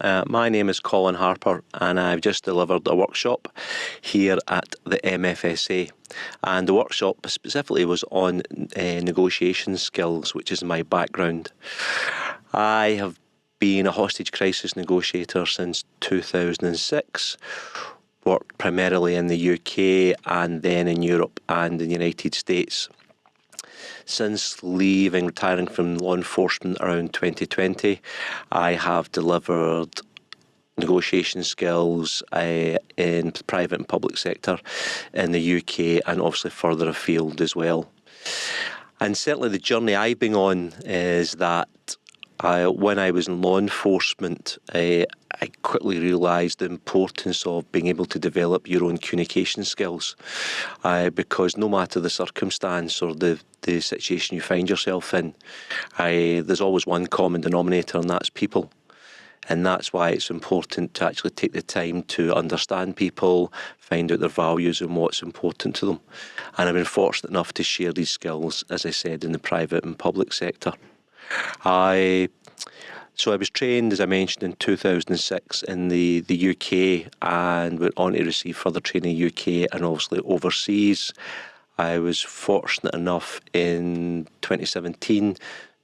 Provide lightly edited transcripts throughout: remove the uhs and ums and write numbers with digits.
My name is Colin Harper and I've just delivered a workshop here at the MFSA. And the workshop specifically was on negotiation skills, which is my background. I have been a hostage crisis negotiator since 2006, worked primarily in the UK and then in Europe and in the United States. Since retiring from law enforcement around 2020, I have delivered negotiation skills in the private and public sector in the UK and obviously further afield as well. And certainly the journey I've been on is that when I was in law enforcement, I quickly realised the importance of being able to develop your own communication skills, because no matter the circumstance or the situation you find yourself in, there's always one common denominator, and that's people. And that's why it's important to actually take the time to understand people, find out their values and what's important to them. And I've been fortunate enough to share these skills, as I said, in the private and public sector. So I was trained, as I mentioned, in 2006 in the UK and went on to receive further training in the UK and obviously overseas. I was fortunate enough in 2017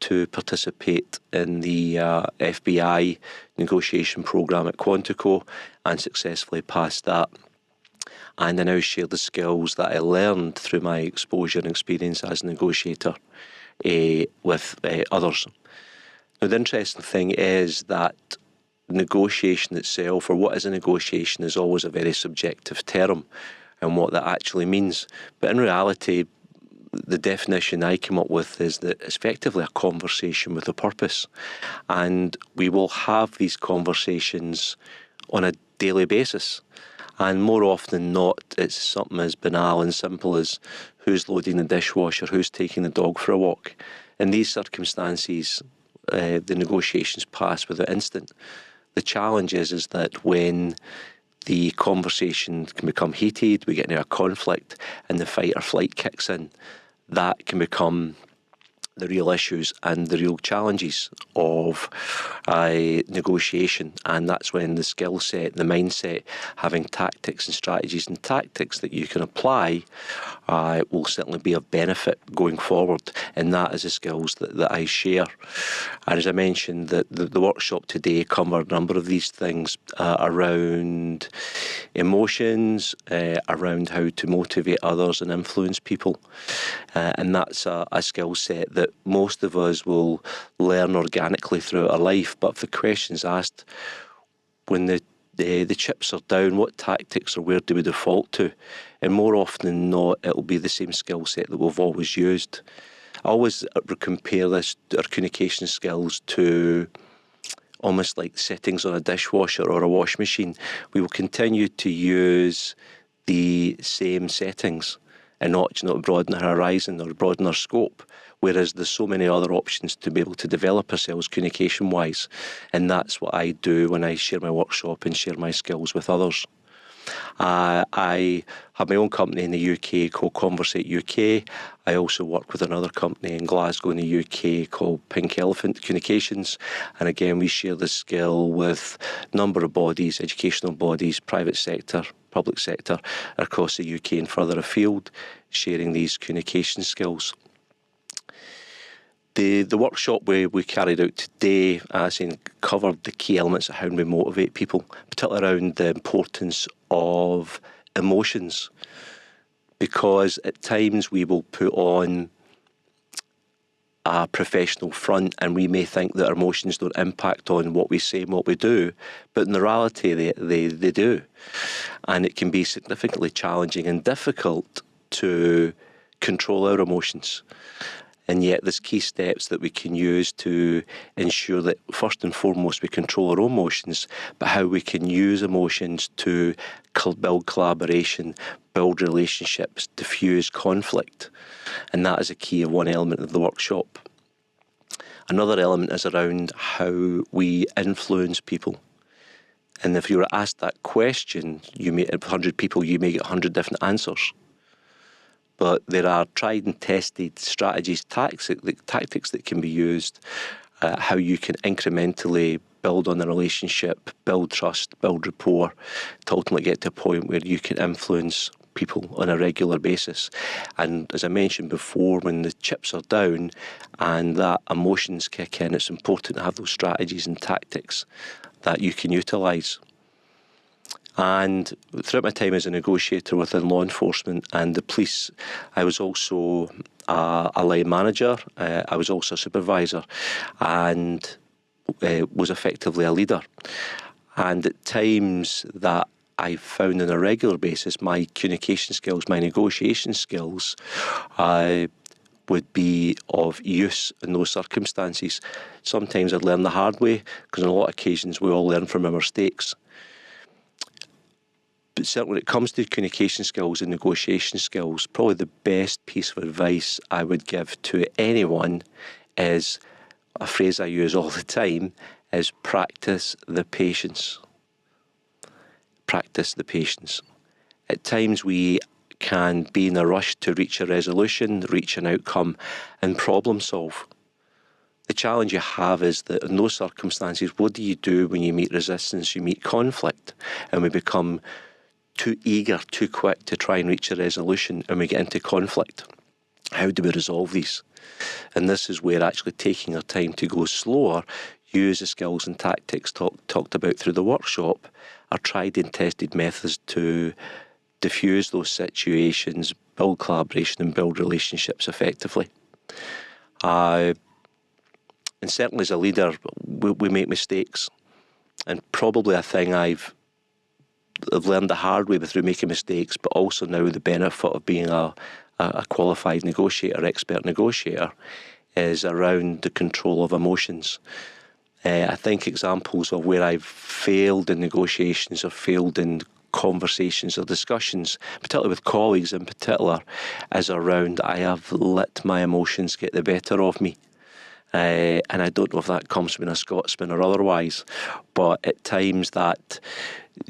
to participate in the FBI negotiation programme at Quantico and successfully passed that. And I now share the skills that I learned through my exposure and experience as a negotiator with others. Now, the interesting thing is that negotiation itself, or what is a negotiation, is always a very subjective term and what that actually means. But in reality, the definition I came up with is that it's effectively a conversation with a purpose. And we will have these conversations on a daily basis. And more often than not, it's something as banal and simple as who's loading the dishwasher, who's taking the dog for a walk. In these circumstances, the negotiations pass without incident. The challenge is that when the conversation can become heated, we get into a conflict and the fight or flight kicks in, that can become the real issues and the real challenges of negotiation. And that's when the skill set, the mindset, having tactics and strategies and tactics that you can apply will certainly be of benefit going forward. And that is the skills that I share. And as I mentioned, the workshop today covered a number of these things around emotions, around how to motivate others and influence people. And that's a skill set that most of us will learn organically throughout our life. But if the question's asked, when the chips are down, what tactics or where do we default to? And more often than not, it'll be the same skill set that we've always used. I always compare our communication skills to almost like settings on a dishwasher or a wash machine. We will continue to use the same settings and not broaden our horizon or broaden our scope, whereas there's so many other options to be able to develop ourselves communication-wise. And that's what I do when I share my workshop and share my skills with others. I have my own company in the UK called Conversate UK. I also work with another company in Glasgow in the UK called Pink Elephant Communications. And again, we share the skill with a number of bodies, educational bodies, private sector, public sector, across the UK and further afield, sharing these communication skills. The workshop we carried out today covered the key elements of how we motivate people, particularly around the importance of emotions, because at times we will put on a professional front and we may think that our emotions don't impact on what we say and what we do, but in reality they do. And it can be significantly challenging and difficult to control our emotions. And yet there's key steps that we can use to ensure that first and foremost we control our own emotions, but how we can use emotions to build collaboration, build relationships, diffuse conflict. And that is a key of one element of the workshop. Another element is around how we influence people. And if you were asked that question, 100 people, you may get 100 different answers. But there are tried and tested strategies, tactics that can be used, how you can incrementally build on the relationship, build trust, build rapport, to ultimately get to a point where you can influence people on a regular basis. And as I mentioned before, when the chips are down and that emotions kick in, it's important to have those strategies and tactics that you can utilise. And throughout my time as a negotiator within law enforcement and the police, I was also a line manager, I was also a supervisor, and was effectively a leader. And at times that I found on a regular basis, my communication skills, my negotiation skills would be of use in those circumstances. Sometimes I'd learn the hard way, because on a lot of occasions we all learn from our mistakes. But certainly when it comes to communication skills and negotiation skills, probably the best piece of advice I would give to anyone is, a phrase I use all the time, is practice the patience. Practice the patience. At times we can be in a rush to reach a resolution, reach an outcome, and problem solve. The challenge you have is that in those circumstances, what do you do when you meet resistance, you meet conflict, and we become too eager, too quick to try and reach a resolution, and we get into conflict? How do we resolve these? And this is where actually taking our time to go slower, use the skills and tactics talked about through the workshop, are tried and tested methods to diffuse those situations, build collaboration and build relationships effectively. And certainly as a leader, we make mistakes. And probably a thing I've learned the hard way through making mistakes, but also now the benefit of being a qualified negotiator, expert negotiator, is around the control of emotions. I think examples of where I've failed in negotiations or failed in conversations or discussions, particularly with colleagues in particular, is around I have let my emotions get the better of me. And I don't know if that comes from a Scotsman or otherwise, but at times that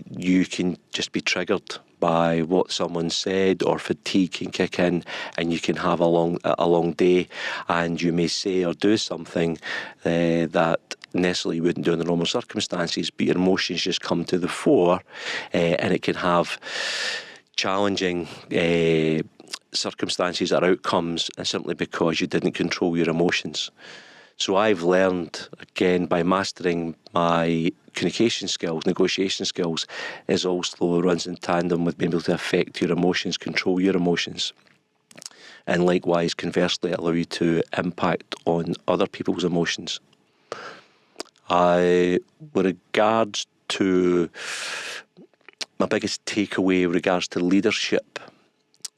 you can just be triggered by what someone said, or fatigue can kick in, and you can have a long day, and you may say or do something that necessarily you wouldn't do in the normal circumstances, but your emotions just come to the fore, and it can have challenging circumstances or outcomes simply because you didn't control your emotions. So I've learned, again, by mastering my communication skills, negotiation skills, is also runs in tandem with being able to affect your emotions, control your emotions. And likewise, conversely, allow you to impact on other people's emotions. With regards to my biggest takeaway with regards to leadership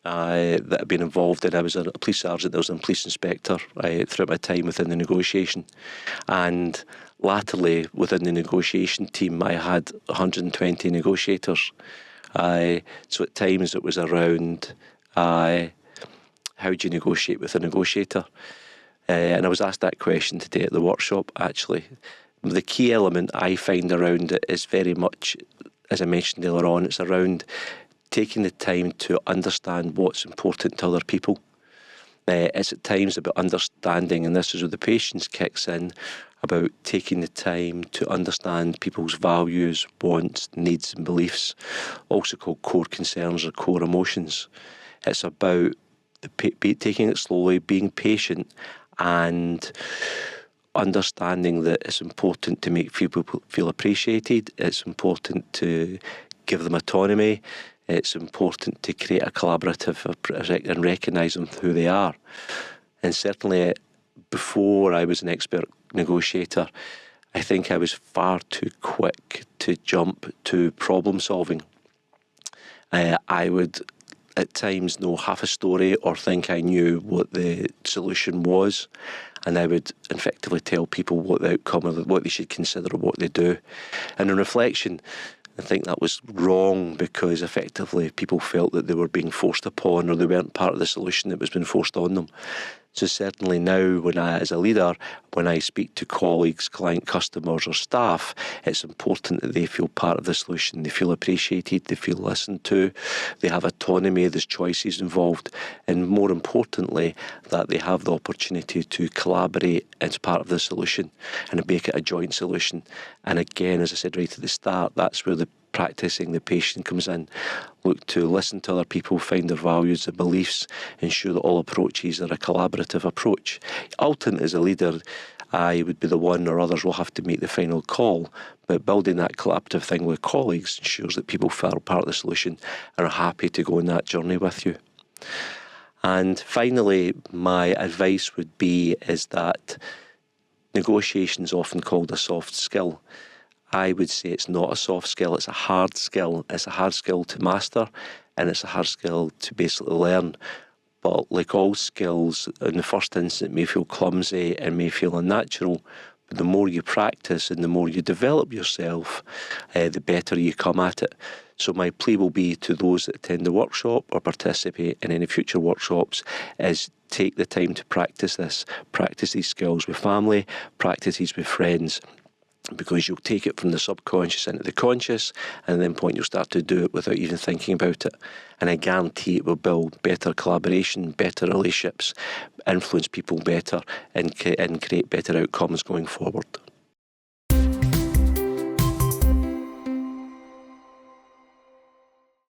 that I've been involved in, I was a police sergeant, I was a police inspector throughout my time within the negotiation. And latterly, within the negotiation team, I had 120 negotiators. So at times it was around how do you negotiate with a negotiator? And I was asked that question today at the workshop, actually. The key element I find around it is very much, as I mentioned earlier on, it's around taking the time to understand what's important to other people. It's at times about understanding, and this is where the patience kicks in, about taking the time to understand people's values, wants, needs and beliefs, also called core concerns or core emotions. It's about taking it slowly, being patient, and understanding that it's important to make people feel appreciated, it's important to give them autonomy, it's important to create a collaborative and recognise them for who they are. And certainly before I was an expert negotiator, I think I was far too quick to jump to problem solving. I would at times know half a story or think I knew what the solution was, and I would effectively tell people what the outcome or what they should consider or what they do. And in reflection, I think that was wrong, because effectively people felt that they were being forced upon, or they weren't part of the solution that was being forced on them. So certainly now, as a leader, when I speak to colleagues, client customers or staff, it's important that they feel part of the solution. They feel appreciated, they feel listened to, they have autonomy, there's choices involved, and more importantly, that they have the opportunity to collaborate as part of the solution and make it a joint solution. And again, as I said right at the start, that's where the practicing the patient comes in. Look to listen to other people, find their values, their beliefs, ensure that all approaches are a collaborative approach. Ultimately, as a leader, I would be the one, or others will have to make the final call, but building that collaborative thing with colleagues ensures that people feel part of the solution and are happy to go on that journey with you. And finally, my advice would be is that negotiation is often called a soft skill. I would say it's not a soft skill, it's a hard skill. It's a hard skill to master, and it's a hard skill to basically learn. But like all skills, in the first instance, it may feel clumsy and may feel unnatural. But the more you practice and the more you develop yourself, the better you come at it. So my plea will be to those that attend the workshop or participate in any future workshops is take the time to practice this. Practice these skills with family, practice these with friends, because you'll take it from the subconscious into the conscious, and at that point you'll start to do it without even thinking about it. And I guarantee it will build better collaboration, better relationships, influence people better, and create better outcomes going forward.